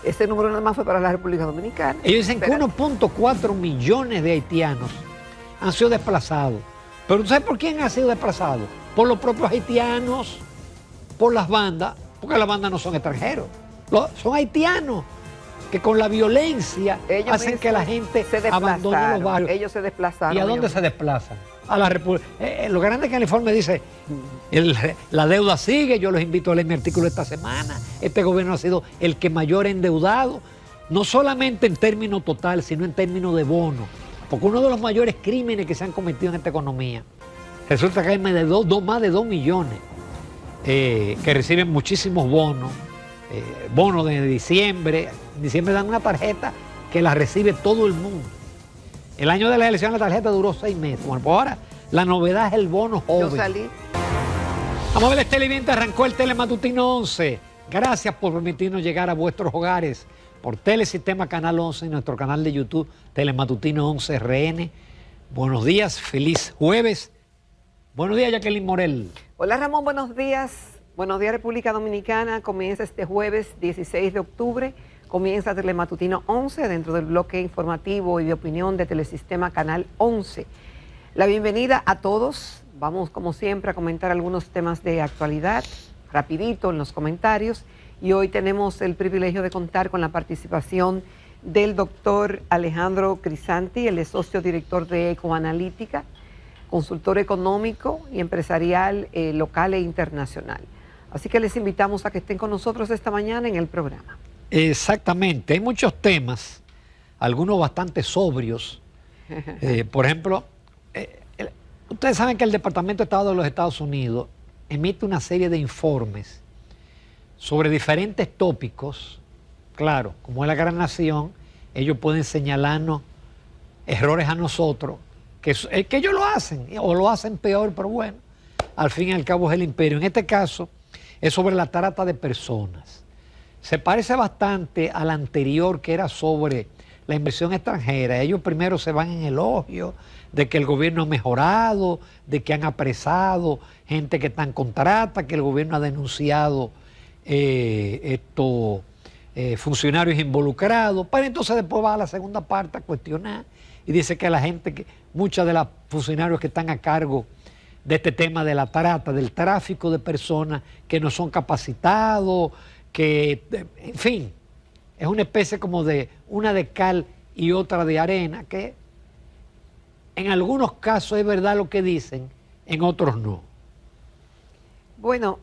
Ese número nada más fue para la República Dominicana. Ellos dicen que 1.4 millones de haitianos han sido desplazados. Pero ¿tú sabes por quién han sido desplazados? Por los propios haitianos, por las bandas, porque las bandas no son extranjeros, son haitianos que con la violencia hacen que la gente abandone los barrios. Ellos se desplazaron. ¿Y a dónde se desplazan? A la República. Lo grande que el informe dice, la deuda sigue, yo los invito a leer mi artículo esta semana. Este gobierno ha sido el que mayor endeudado, no solamente en términos total, sino en términos de bono. Porque uno de los mayores crímenes que se han cometido en esta economía, resulta que hay más de 2 millones que reciben muchísimos bonos, bonos de diciembre. En diciembre dan una tarjeta que la recibe todo el mundo. El año de la elección la tarjeta duró 6 meses. Bueno, pues ahora la novedad es el bono joven. Yo salí. Vamos a ver, televidente, arrancó el Telematutino 11. Gracias por permitirnos llegar a vuestros hogares por Telesistema Canal 11 y nuestro canal de YouTube Telematutino 11 RN. Buenos días, feliz jueves. Buenos días, Jacqueline Morel. Hola, Ramón, buenos días. Buenos días, República Dominicana. Comienza este jueves 16 de octubre. Comienza Telematutino 11 dentro del bloque informativo y de opinión de Telesistema Canal 11. La bienvenida a todos. Vamos, como siempre, a comentar algunos temas de actualidad, rapidito en los comentarios. Y hoy tenemos el privilegio de contar con la participación del doctor Alejandro Crisanti, él es socio director de Ecoanalítica, consultor económico y empresarial local e internacional. Así que les invitamos a que estén con nosotros esta mañana en el programa. Exactamente, hay muchos temas, algunos bastante sobrios. Por ejemplo, ustedes saben que el Departamento de Estado de los Estados Unidos emite una serie de informes sobre diferentes tópicos. Claro, como es la gran nación, ellos pueden señalarnos errores a nosotros, que ellos lo hacen, o lo hacen peor, pero bueno, al fin y al cabo es el imperio. En este caso, es sobre la trata de personas. Se parece bastante al anterior, que era sobre la inversión extranjera. Ellos primero se van en elogio de que el gobierno ha mejorado, de que han apresado gente que está en contrata, que el gobierno ha denunciado funcionarios involucrados. Pero entonces después va a la segunda parte a cuestionar y dice que la gente, muchos de los funcionarios que están a cargo de este tema de la trata, del tráfico de personas, que no son capacitados, que, en fin, es una especie como de una de cal y otra de arena, que en algunos casos es verdad lo que dicen, en otros no. Bueno,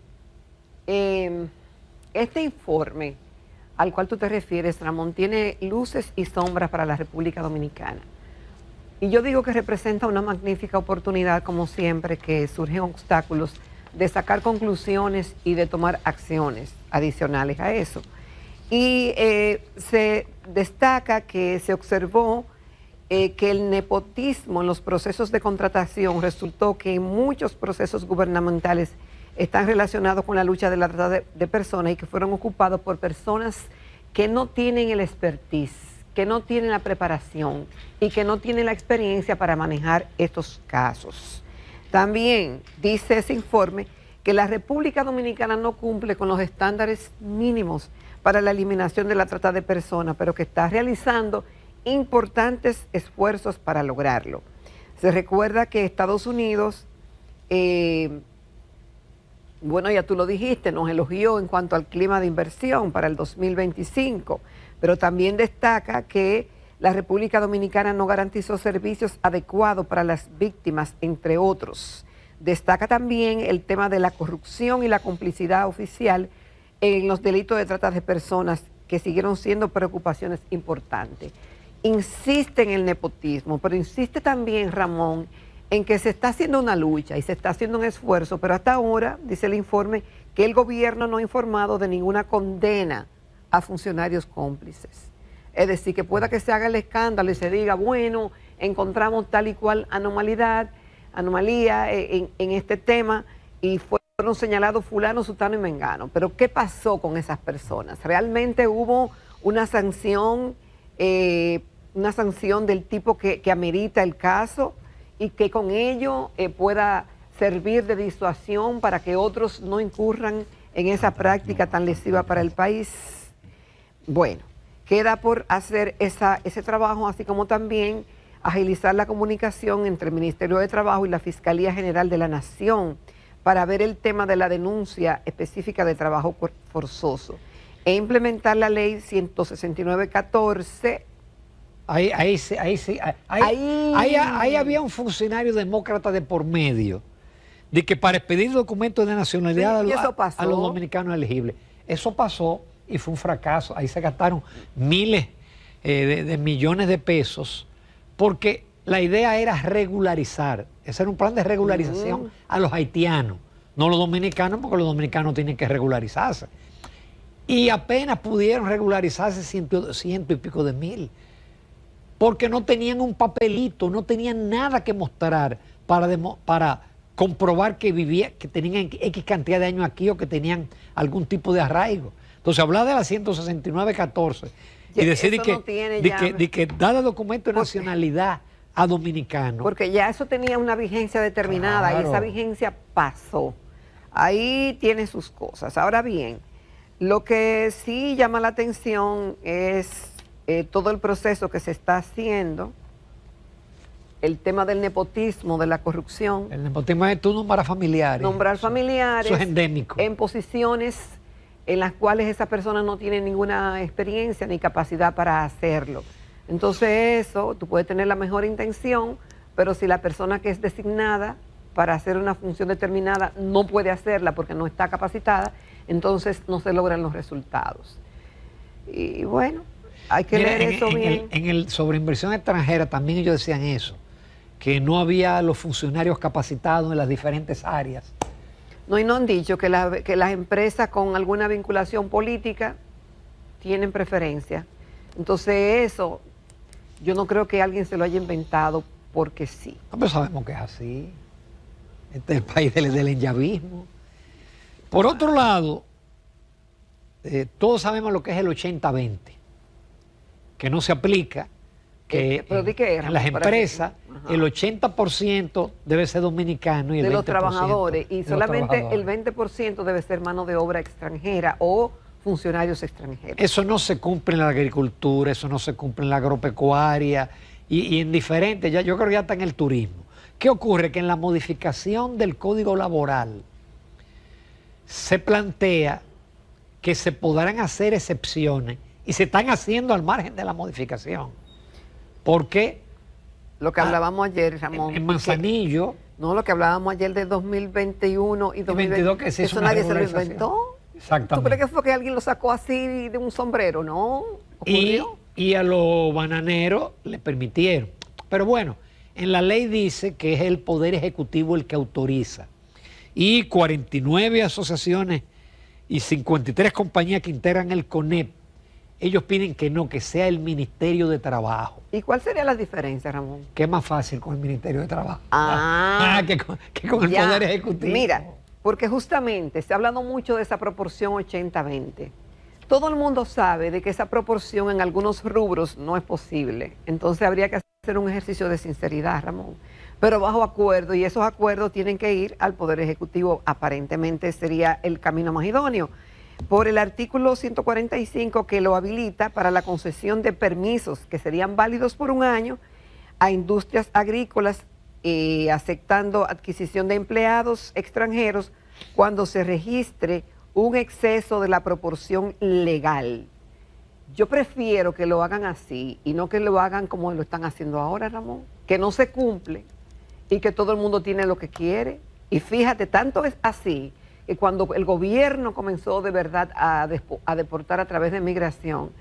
este informe al cual tú te refieres, Ramón, tiene luces y sombras para la República Dominicana. Y yo digo que representa una magnífica oportunidad, como siempre, que surgen obstáculos, de sacar conclusiones y de tomar acciones adicionales a eso. Y se destaca que se observó que el nepotismo en los procesos de contratación resultó que muchos procesos gubernamentales están relacionados con la lucha de la trata de personas y que fueron ocupados por personas que no tienen el expertise, que no tienen la preparación y que no tienen la experiencia para manejar estos casos. También dice ese informe que la República Dominicana no cumple con los estándares mínimos para la eliminación de la trata de personas, pero que está realizando importantes esfuerzos para lograrlo. Se recuerda que Estados Unidos, bueno, ya tú lo dijiste, nos elogió en cuanto al clima de inversión para el 2025, pero también destaca que la República Dominicana no garantizó servicios adecuados para las víctimas, entre otros. Destaca también el tema de la corrupción y la complicidad oficial en los delitos de trata de personas, que siguieron siendo preocupaciones importantes. Insiste en el nepotismo, pero insiste también, Ramón, en que se está haciendo una lucha y se está haciendo un esfuerzo, pero hasta ahora, dice el informe, que el gobierno no ha informado de ninguna condena a funcionarios cómplices. Es decir, que pueda que se haga el escándalo y se diga, bueno, encontramos tal y cual anomalía en este tema y fueron señalados fulano, sutano y mengano. Pero ¿qué pasó con esas personas? ¿Realmente hubo una sanción del tipo que amerita el caso y que con ello pueda servir de disuasión para que otros no incurran en esa práctica tan lesiva para el país? Bueno, queda por hacer ese trabajo, así como también agilizar la comunicación entre el Ministerio de Trabajo y la Fiscalía General de la Nación para ver el tema de la denuncia específica de trabajo forzoso e implementar la ley 169-14. Ahí había un funcionario demócrata de por medio de que para expedir documentos de nacionalidad Sí, a los dominicanos elegibles. Eso pasó y fue un fracaso. Ahí se gastaron miles de millones de pesos porque la idea era regularizar. Ese era un plan de regularización a los haitianos, no los dominicanos, porque los dominicanos tienen que regularizarse. Y apenas pudieron regularizarse ciento y pico de mil, porque no tenían un papelito, no tenían nada que mostrar para comprobar que tenían X cantidad de años aquí o que tenían algún tipo de arraigo. Entonces, hablar de la 169-14 y decir que dar documento de nacionalidad a dominicanos. Porque ya eso tenía una vigencia determinada, claro, y esa vigencia pasó. Ahí tiene sus cosas. Ahora bien, lo que sí llama la atención es todo el proceso que se está haciendo, el tema del nepotismo, de la corrupción. El nepotismo es tú nombrar familiares. Nombrar familiares. Eso es endémico. En posiciones en las cuales esa persona no tiene ninguna experiencia ni capacidad para hacerlo. Entonces eso, tú puedes tener la mejor intención, pero si la persona que es designada para hacer una función determinada no puede hacerla porque no está capacitada, entonces no se logran los resultados. Y bueno, hay que leer eso bien. En el sobre inversión extranjera también ellos decían eso, que no había los funcionarios capacitados en las diferentes áreas. No, y no han dicho que las empresas con alguna vinculación política tienen preferencia. Entonces eso, yo no creo que alguien se lo haya inventado porque sí. No, pero sabemos que es así. Este es el país del enyavismo. Por otro lado, todos sabemos lo que es el 80-20, que no se aplica, que en las empresas el 80% debe ser dominicano y el 20% de los trabajadores, y solamente el 20% debe ser mano de obra extranjera o funcionarios extranjeros. Eso no se cumple en la agricultura, eso no se cumple en la agropecuaria y en diferentes, yo creo que ya está en el turismo. ¿Qué ocurre? Que en la modificación del Código Laboral se plantea que se podrán hacer excepciones y se están haciendo al margen de la modificación. Porque lo que hablábamos ayer, Ramón. En Manzanillo. No, lo que hablábamos ayer de 2021 y 2022, que se hizo eso nadie se lo inventó. Exactamente. ¿Tú crees que fue que alguien lo sacó así de un sombrero? No. Y a los bananeros le permitieron. Pero bueno, en la ley dice que es el Poder Ejecutivo el que autoriza. Y 49 asociaciones y 53 compañías que integran el CONEP, ellos piden que no, que sea el Ministerio de Trabajo. ¿Y cuál sería la diferencia, Ramón? Que es más fácil con el Ministerio de Trabajo. Que con el ya, Poder Ejecutivo. Mira, porque justamente se ha hablado mucho de esa proporción 80-20. Todo el mundo sabe de que esa proporción en algunos rubros no es posible. Entonces habría que hacer un ejercicio de sinceridad, Ramón. Pero bajo acuerdo, y esos acuerdos tienen que ir al Poder Ejecutivo. Aparentemente sería el camino más idóneo. Por el artículo 145 que lo habilita para la concesión de permisos que serían válidos por un año a industrias agrícolas, aceptando adquisición de empleados extranjeros cuando se registre un exceso de la proporción legal. Yo prefiero que lo hagan así y no que lo hagan como lo están haciendo ahora, Ramón, que no se cumple y que todo el mundo tiene lo que quiere. Y fíjate, tanto es así que cuando el gobierno comenzó de verdad a deportar a través de migración,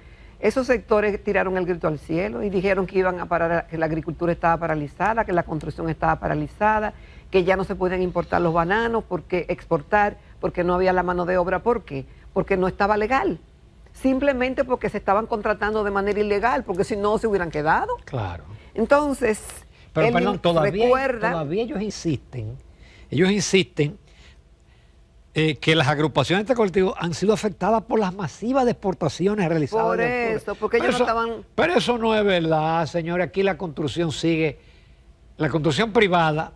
esos sectores tiraron el grito al cielo y dijeron que iban a parar, que la agricultura estaba paralizada, que la construcción estaba paralizada, que ya no se podían importar los bananos, exportar, porque no había la mano de obra. ¿Por qué? Porque no estaba legal. Simplemente porque se estaban contratando de manera ilegal, porque si no se hubieran quedado. Claro. Entonces, pero perdón, todavía ellos insisten que las agrupaciones de colectivos han sido afectadas por las masivas deportaciones realizadas. Por eso, porque ellos no estaban... Pero eso no es verdad, señores. Aquí la construcción sigue, la construcción privada,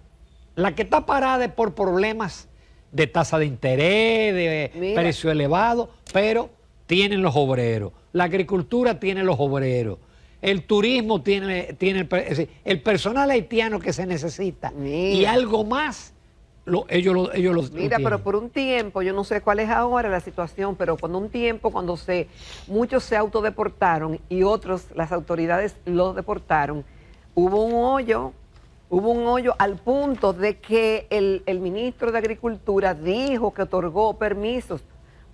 la que está parada es por problemas de tasa de interés, de precio elevado, pero tienen los obreros, la agricultura tiene los obreros, el turismo tiene es decir, el personal haitiano que se necesita y algo más, ellos lo Mira, tienen. pero por un tiempo, yo no sé cuál es ahora la situación, pero cuando muchos se autodeportaron y otros, las autoridades los deportaron, hubo un hoyo al punto de que el ministro de Agricultura dijo que otorgó permisos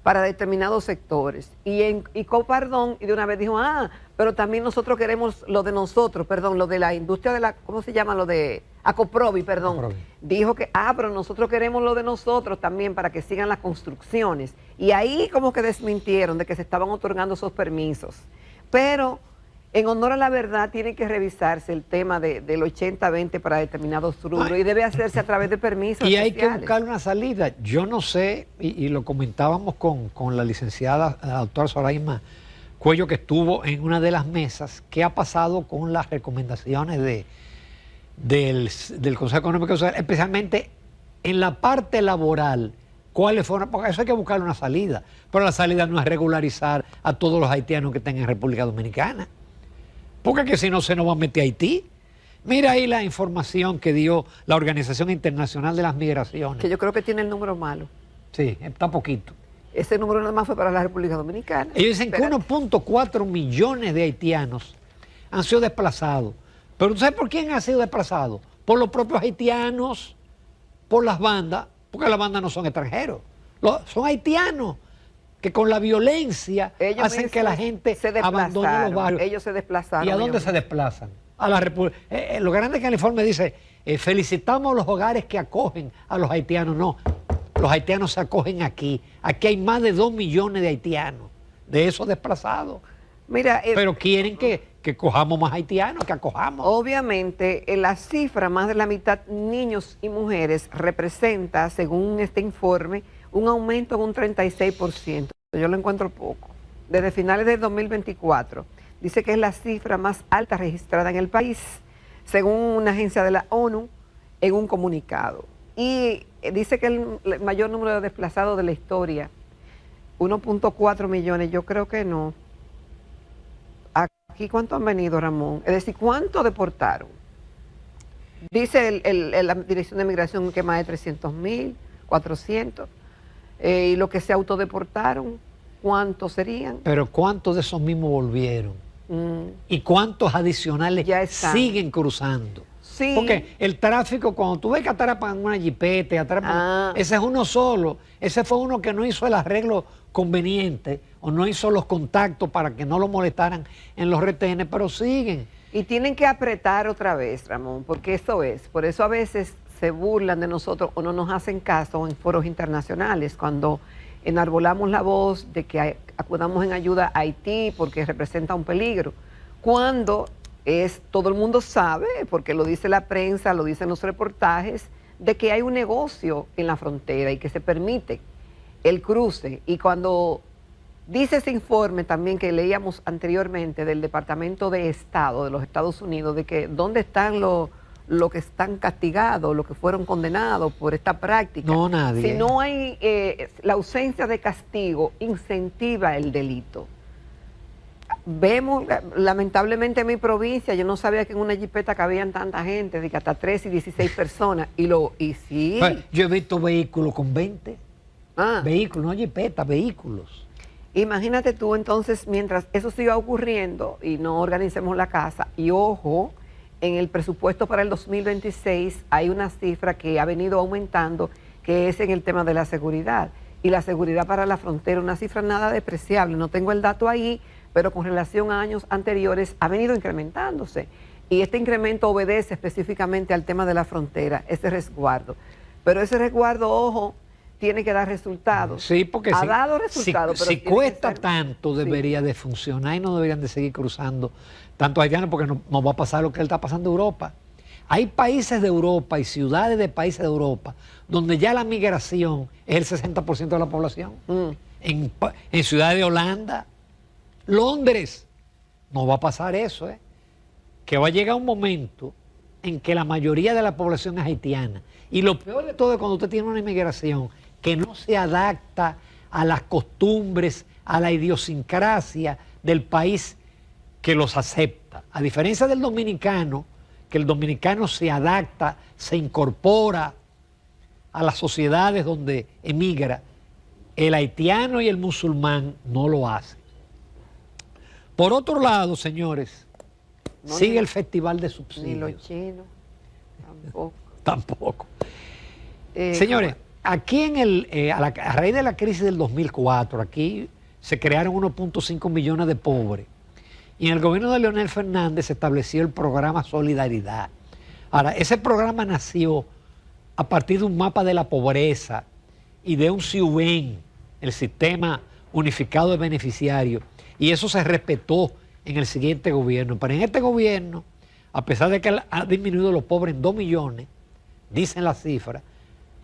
para determinados sectores. Y Copardón, y de una vez dijo, pero también nosotros queremos lo de nosotros, perdón, lo de la industria de la, ¿cómo se llama? Lo de Acoprovi, perdón. Acoprovi. Dijo que, pero nosotros queremos lo de nosotros también para que sigan las construcciones. Y ahí como que desmintieron de que se estaban otorgando esos permisos. Pero, en honor a la verdad, tiene que revisarse el tema del 80-20 para determinados rubros y debe hacerse a través de permisos Y especiales. hay que buscar una salida. Yo no sé, y lo comentábamos con la licenciada, la doctora Soraima Cuello, que estuvo en una de las mesas, qué ha pasado con las recomendaciones del Consejo Económico y Social, especialmente en la parte laboral. ¿Cuáles fueron? Porque eso hay que buscar una salida. Pero la salida no es regularizar a todos los haitianos que estén en República Dominicana. Porque que si no se nos va a meter a Haití. Mira ahí la información que dio la Organización Internacional de las Migraciones. Que yo creo que tiene el número malo. Sí, está poquito. Ese número nada más fue para la República Dominicana. Ellos dicen que 1.4 millones de haitianos han sido desplazados. Pero ¿tú sabes por quién han sido desplazados? Por los propios haitianos, por las bandas, porque las bandas no son extranjeros, son haitianos que con la violencia hacen que la gente abandone los barrios. Ellos se desplazaron. ¿Y a dónde se desplazan? A la República. Lo grande es que el informe dice, felicitamos a los hogares que acogen a los haitianos. No, los haitianos se acogen aquí. Aquí hay más de 2 millones de haitianos, de esos desplazados. Mira, pero quieren que cojamos más haitianos, que acojamos. Obviamente, la cifra, más de la mitad niños y mujeres, representa, según este informe, un aumento en un 36%. Yo lo encuentro poco. Desde finales del 2024. Dice que es la cifra más alta registrada en el país, según una agencia de la ONU, en un comunicado. Y dice que el mayor número de desplazados de la historia, 1.4 millones, yo creo que no. Aquí, ¿cuántos han venido, Ramón? Es decir, ¿cuántos deportaron? Dice la Dirección de Migración que más de 300,000, 400. Y los que se autodeportaron, ¿cuántos serían? Pero ¿cuántos de esos mismos volvieron? ¿Y cuántos adicionales siguen cruzando? Sí. Porque el tráfico, cuando tú ves que atrapan una jipeta, ese es uno solo. Ese fue uno que no hizo el arreglo conveniente o no hizo los contactos para que no lo molestaran en los retenes, pero siguen. Y tienen que apretar otra vez, Ramón, porque eso es. Por eso a veces se burlan de nosotros o no nos hacen caso en foros internacionales cuando enarbolamos la voz de que acudamos en ayuda a Haití porque representa un peligro. Cuando todo el mundo sabe, porque lo dice la prensa, lo dicen los reportajes, de que hay un negocio en la frontera y que se permite el cruce. Y cuando dice ese informe también que leíamos anteriormente del Departamento de Estado de los Estados Unidos, de que dónde están los que están castigados, los que fueron condenados por esta práctica. No, nadie. Si no hay, la ausencia de castigo incentiva el delito. Vemos, lamentablemente en mi provincia, yo no sabía que en una jipeta cabían tanta gente, de que hasta 13 y 16 personas, y sí. Pues, yo he visto vehículos con 20. Vehículos, no jipetas, vehículos. Imagínate tú entonces, mientras eso siga ocurriendo y no organicemos la casa, y ojo, en el presupuesto para el 2026 hay una cifra que ha venido aumentando, que es en el tema de la seguridad. Y la seguridad para la frontera, una cifra nada despreciable. No tengo el dato ahí, pero con relación a años anteriores ha venido incrementándose. Y este incremento obedece específicamente al tema de la frontera, ese resguardo. Pero ese resguardo, ojo, tiene que dar resultados. Sí, porque ha dado resultados. Si cuesta tanto, debería de funcionar y no deberían de seguir cruzando tantos haitianos, porque no va a pasar lo que le está pasando a Europa. Hay países de Europa y ciudades de países de Europa donde ya la migración es el 60% de la población. En ciudades de Holanda, Londres, no va a pasar eso, que va a llegar un momento en que la mayoría de la población es haitiana. Y lo peor de todo es cuando usted tiene una inmigración que no se adapta a las costumbres, a la idiosincrasia del país que los acepta. A diferencia del dominicano, que el dominicano se adapta, se incorpora a las sociedades donde emigra, el haitiano y el musulmán no lo hacen. Por otro lado, señores, No, sigue ni- el Festival de Ni Subsidios. los chinos, tampoco. Tampoco. Eh, Señores, aquí a raíz de la crisis del 2004, aquí se crearon 1.5 millones de pobres. Y en el gobierno de Leonel Fernández se estableció el programa Solidaridad. Ahora, ese programa nació a partir de un mapa de la pobreza y de un SIUBEN, el Sistema Unificado de Beneficiarios, y eso se respetó en el siguiente gobierno. Pero en este gobierno, a pesar de que ha disminuido los pobres en 2 millones, dicen las cifras,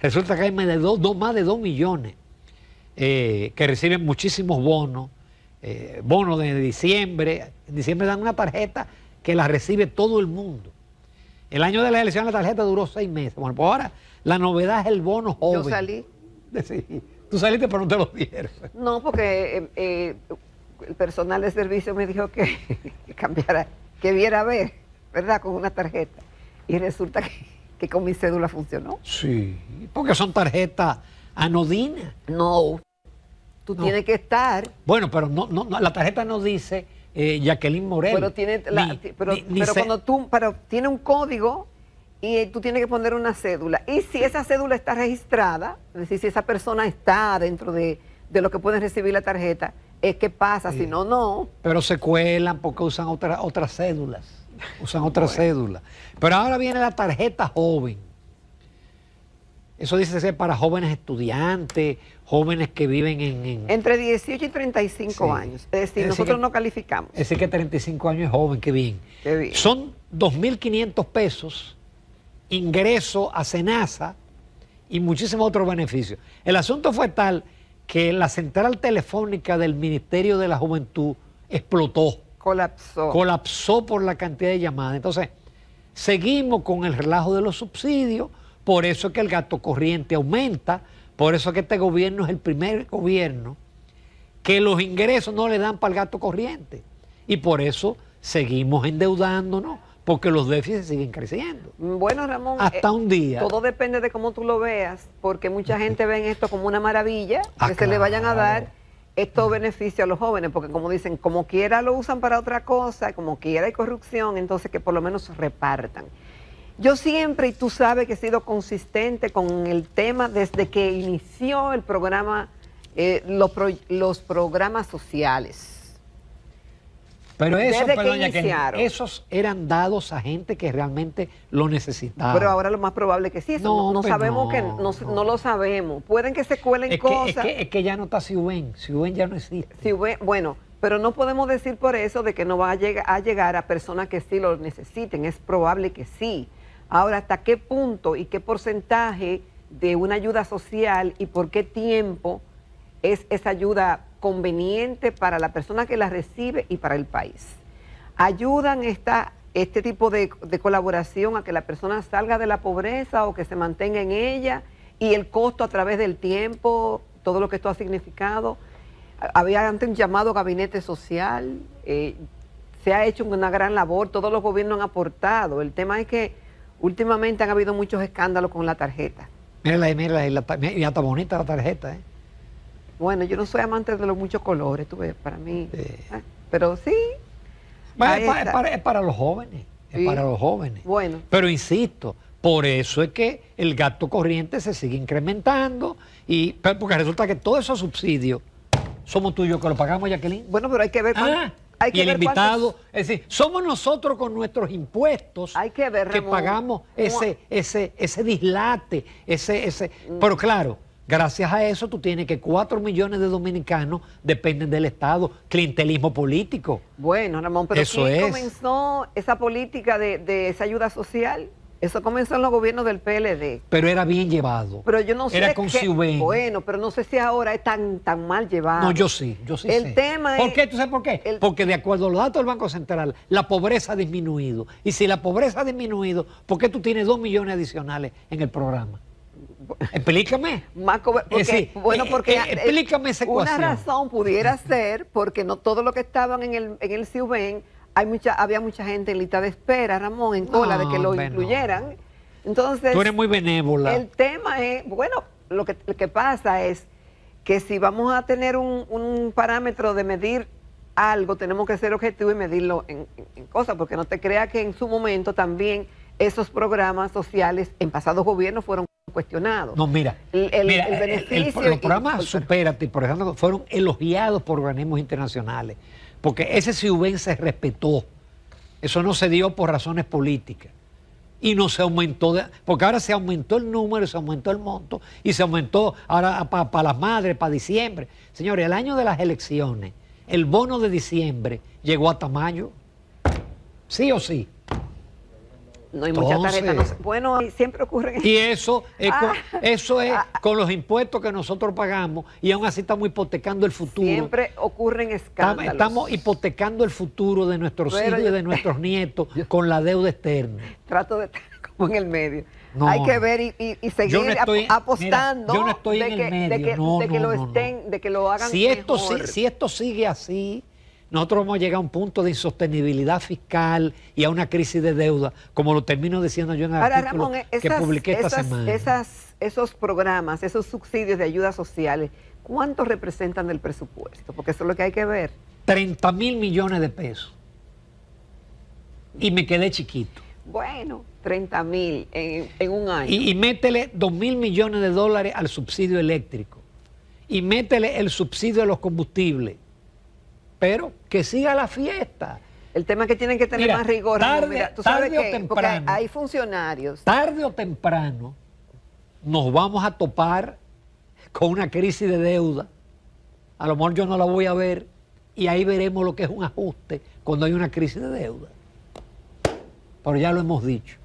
resulta que hay más de 2 millones que reciben muchísimos bonos, bonos de diciembre. En diciembre dan una tarjeta que la recibe todo el mundo. El año de la elección la tarjeta duró 6 meses. Bueno, pues ahora la novedad es el bono joven. Yo salí. Sí, tú saliste pero no te lo dieron. No, porque el personal de servicio me dijo que cambiara, que viera a ver, ¿verdad? Con una tarjeta. Y resulta que con mi cédula funcionó. Sí, porque son tarjetas anodinas. No, tú No. tienes que estar, Bueno, pero no, la tarjeta no dice Jacqueline Morel. pero tiene, ni pero tiene un código y tú tienes que poner una cédula. Y si esa cédula está registrada, es decir, si esa persona está dentro de lo que pueden recibir la tarjeta, es que pasa, Sí. si no, no. Pero se cuelan porque usan otras cédulas. Usan otras cédulas. Pero ahora viene la tarjeta joven. Eso dice ser para jóvenes estudiantes, jóvenes que viven en Entre 18 y 35 Sí. años. Es decir, Es decir nosotros que- no calificamos. Es decir, que 35 años es joven, qué bien. Qué bien. Son 2.500 pesos, ingreso a SENASA y muchísimos otros beneficios. El asunto fue tal que la central telefónica del Ministerio de la Juventud explotó, colapsó por la cantidad de llamadas. Entonces, seguimos con el relajo de los subsidios, por eso es que el gasto corriente aumenta, por eso es que este gobierno es el primer gobierno que los ingresos no le dan para el gasto corriente. Y por eso seguimos endeudándonos, porque los déficits siguen creciendo. Bueno, Ramón, Hasta un día. todo depende de cómo tú lo veas, porque mucha gente ve en esto como una maravilla, Ah, que se le vayan a dar claro. estos beneficios a los jóvenes, porque como dicen, como quiera lo usan para otra cosa, como quiera hay corrupción, entonces que por lo menos repartan. Yo siempre, y tú sabes que he sido consistente con el tema desde que inició el programa, los programas sociales. Pero eso, Desde que perdón, Jacqueline, iniciaron. esos eran dados a gente que realmente lo necesitaba. Pero ahora lo más probable que sí, eso No, no pues sabemos, no. no lo sabemos. Pueden que se cuelen es cosas. es que ya no está SIUBEN ya no existe. Bueno, pero no podemos decir por eso de que no va a llegar a personas que sí lo necesiten. Es probable que sí. Ahora, ¿hasta qué punto y qué porcentaje de una ayuda social y por qué tiempo es esa ayuda conveniente para la persona que la recibe y para el país? ¿Ayudan este tipo de colaboración a que la persona salga de la pobreza o que se mantenga en ella? Y el costo a través del tiempo, todo lo que esto ha significado. Había antes un llamado gabinete social, se ha hecho una gran labor, todos los gobiernos han aportado. El tema es que últimamente han habido muchos escándalos con la tarjeta. Mira, ya está bonita la tarjeta, ¿eh? Bueno, yo no soy amante de los muchos colores, tú ves, para mí. Sí. Pero sí. Bueno, ahí está. es para los jóvenes, es Sí. para los jóvenes. Bueno. Pero insisto, por eso es que el gasto corriente se sigue incrementando, porque resulta que todos esos subsidios somos tú y yo que lo pagamos, Jacqueline. Bueno, pero hay que ver hay que y el ver invitado, es decir, somos nosotros con nuestros impuestos Hay que ver, Ramón, pagamos cómo- ese dislate, pero claro, gracias a eso tú tienes que 4 millones de dominicanos dependen del Estado, clientelismo político. Bueno, Ramón, pero Eso ¿quién es. comenzó esa política de esa ayuda social? Eso comenzó en los gobiernos del PLD. Pero era bien llevado. Pero yo no sé. Era con SIUBEN. Bueno, pero no sé si ahora es tan mal llevado. No, yo sí El sé. tema ¿Por es- qué? ¿Tú sabes por qué? Porque de acuerdo a los datos del Banco Central, la pobreza ha disminuido. Y si la pobreza ha disminuido, ¿por qué tú tienes 2 millones adicionales en el programa? Explícame. Porque, porque explícame esa ecuación. Una razón pudiera ser porque no todo lo que estaban en el CIUBEN, había mucha gente en lista de espera, Ramón, en cola de que lo incluyeran. No. Entonces, tú eres muy benévola. El tema es, bueno, lo que pasa es que si vamos a tener un parámetro de medir algo, tenemos que ser objetivos y medirlo en cosas, porque no te creas que en su momento también esos programas sociales en pasados gobiernos fueron cuestionados. No, mira, el beneficio. Los programas Supérate, por ejemplo, fueron elogiados por organismos internacionales, porque ese CIUBEN se respetó. Eso no se dio por razones políticas. Y no se aumentó, porque ahora se aumentó el número, se aumentó el monto, y se aumentó ahora para las madres, para diciembre. Señores, el año de las elecciones, el bono de diciembre llegó hasta mayo. ¿Sí o sí? No hay mucha tarjeta. No, bueno, siempre ocurre. Y eso es, con los impuestos que nosotros pagamos, y aún así estamos hipotecando el futuro. Siempre ocurren escándalos. Estamos hipotecando el futuro de nuestros hijos y de nuestros nietos con la deuda externa. Trato de estar como en el medio. No, hay que ver y seguir apostando. Mira, yo no estoy en el medio. De que lo hagan mejor. Si esto sigue así, nosotros vamos a llegar a un punto de insostenibilidad fiscal y a una crisis de deuda, como lo termino diciendo yo en el artículo que publiqué esta semana. Esos programas, esos subsidios de ayudas sociales, ¿cuánto representan del presupuesto? Porque eso es lo que hay que ver. 30.000 millones de pesos. Y me quedé chiquito. Bueno, 30.000 en un año. Y métele 2.000 millones de dólares al subsidio eléctrico. Y métele el subsidio de los combustibles. Pero que siga la fiesta. El tema es que tienen que tener más rigor. Tú sabes que porque hay funcionarios. Tarde o temprano nos vamos a topar con una crisis de deuda. A lo mejor yo no la voy a ver y ahí veremos lo que es un ajuste cuando hay una crisis de deuda. Pero ya lo hemos dicho.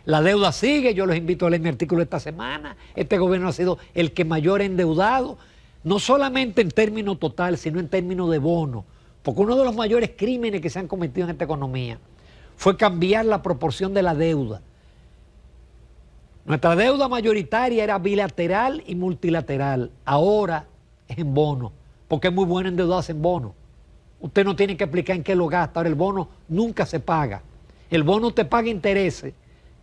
La deuda sigue, yo los invito a leer mi artículo esta semana. Este gobierno ha sido el que mayor ha endeudado, no solamente en términos total, sino en términos de bono. Porque uno de los mayores crímenes que se han cometido en esta economía fue cambiar la proporción de la deuda. Nuestra deuda mayoritaria era bilateral y multilateral. Ahora es en bono, porque es muy bueno endeudarse en bono. Usted no tiene que explicar en qué lo gasta. Ahora el bono nunca se paga. El bono te paga intereses,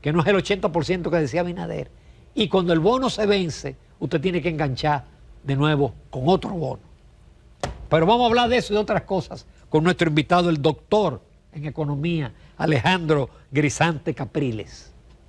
que no es el 80% que decía Abinader. Y cuando el bono se vence, usted tiene que enganchar de nuevo con otro bono. Pero vamos a hablar de eso y de otras cosas con nuestro invitado, el doctor en economía, Alejandro Grisante Capriles.